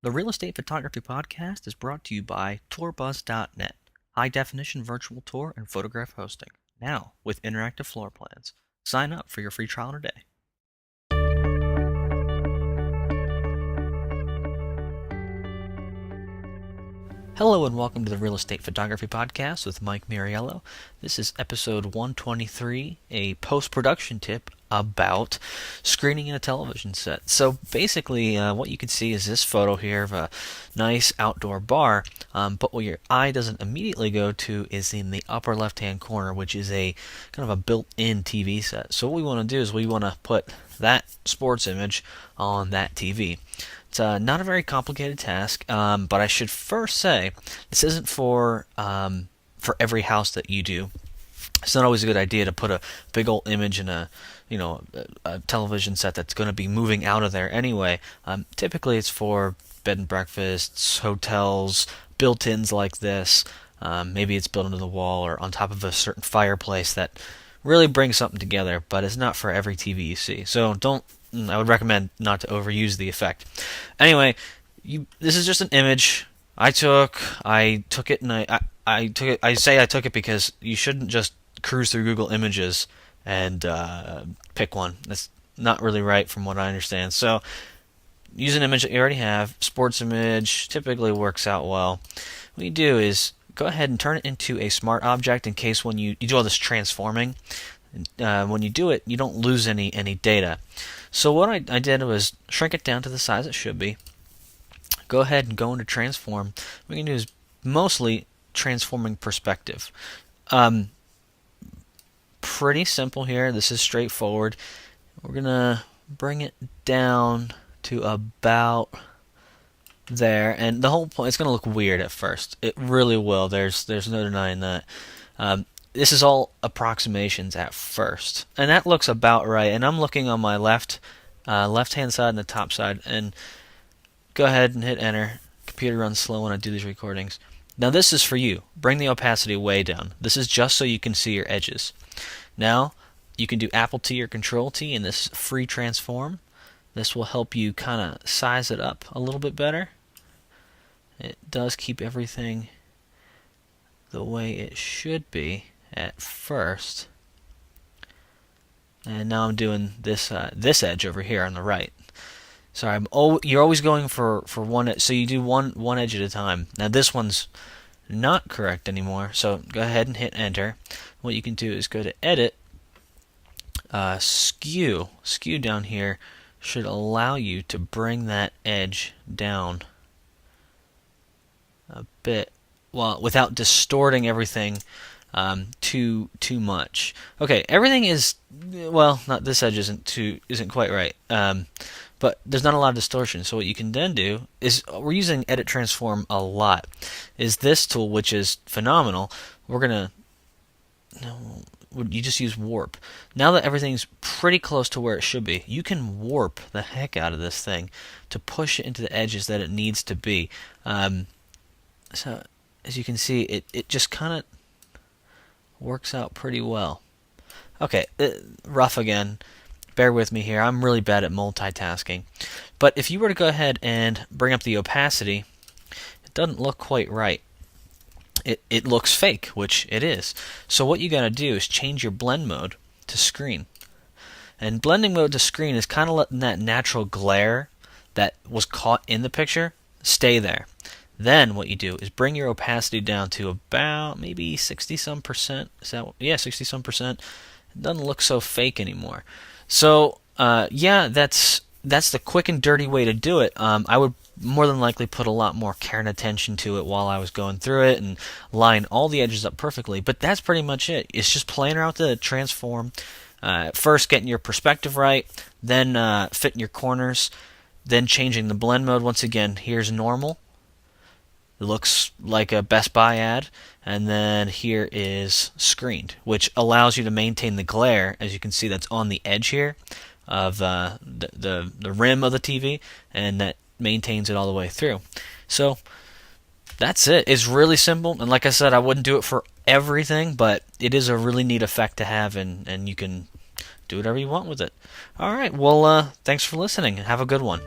The Real Estate Photography Podcast is brought to you by tourbuzz.net, high-definition virtual tour and photograph hosting, now with interactive floor plans. Sign up for your free trial today. Hello and welcome to the Real Estate Photography Podcast with Mike Muriello. This is episode 123, a post-production tip about screening in a television set. So basically what you can see is this photo here of a nice outdoor bar, but what your eye doesn't immediately go to is in the upper left-hand corner, which is a kind of a built-in TV set. So what we want to do is we want to put that sports image on that TV. It's not a very complicated task, but I should first say this isn't for every house that you do. It's not always a good idea to put a big old image in a television set that's going to be moving out of there anyway. Typically, it's for bed and breakfasts, hotels, built-ins like this. Maybe it's built into the wall or on top of a certain fireplace that really brings something together, but it's not for every TV you see. So I would recommend not to overuse the effect. Anyway, this is just an image I took it, and I took it. I say I took it because you shouldn't just cruise through Google Images and pick one. That's not really right from what I understand. So use an image that you already have. Sports image typically works out well. What you do is go ahead and turn it into a smart object in case when you do all this transforming, when you do it, you don't lose any data. So what I did was shrink it down to the size it should be. Go ahead and go into transform. What we can do is mostly transforming perspective. Pretty simple here. This is straightforward. We're gonna bring it down to about there, and the whole point, it's gonna look weird at first. It really will. There's no denying that. This is all approximations at first, and that looks about right. And I'm looking on my left-hand side and the top side, and go ahead and hit enter. Computer runs slow when I do these recordings. Now this is for you. Bring the opacity way down. This is just so you can see your edges. Now you can do Apple T or Control T in this free transform. This will help you kind of size it up a little bit better. It does keep everything the way it should be at first. And now I'm doing this edge over here on the right. Sorry, you're always going for one, so you do one edge at a time. Now this one's not correct anymore, so go ahead and hit enter. What you can do is go to edit, skew down here should allow you to bring that edge down a bit, well, without distorting everything too much. Okay, everything is, well, not this edge isn't quite right. But there's not a lot of distortion. So what you can then do is, we're using Edit Transform a lot, is this tool, which is phenomenal. You just use Warp. Now that everything's pretty close to where it should be, you can warp the heck out of this thing to push it into the edges that it needs to be. So as you can see, it just kind of works out pretty well. Okay, rough again. Bear with me here. I'm really bad at multitasking. But if you were to go ahead and bring up the opacity, it doesn't look quite right. It looks fake, which it is. So what you got to do is change your blend mode to screen. And blending mode to screen is kind of letting that natural glare that was caught in the picture stay there. Then what you do is bring your opacity down to about maybe 60-some percent. 60-some percent. It doesn't look so fake anymore. So, that's the quick and dirty way to do it. I would more than likely put a lot more care and attention to it while I was going through it and line all the edges up perfectly. But that's pretty much it. It's just playing around with the transform. First getting your perspective right, then fitting your corners, then changing the blend mode. Once again, here's normal. It looks like a Best Buy ad, and then here is screened, which allows you to maintain the glare, as you can see that's on the edge here of the rim of the TV, and that maintains it all the way through. So that's it. It's really simple, and like I said, I wouldn't do it for everything, but it is a really neat effect to have, and you can do whatever you want with it. Alright, well, thanks for listening, and have a good one.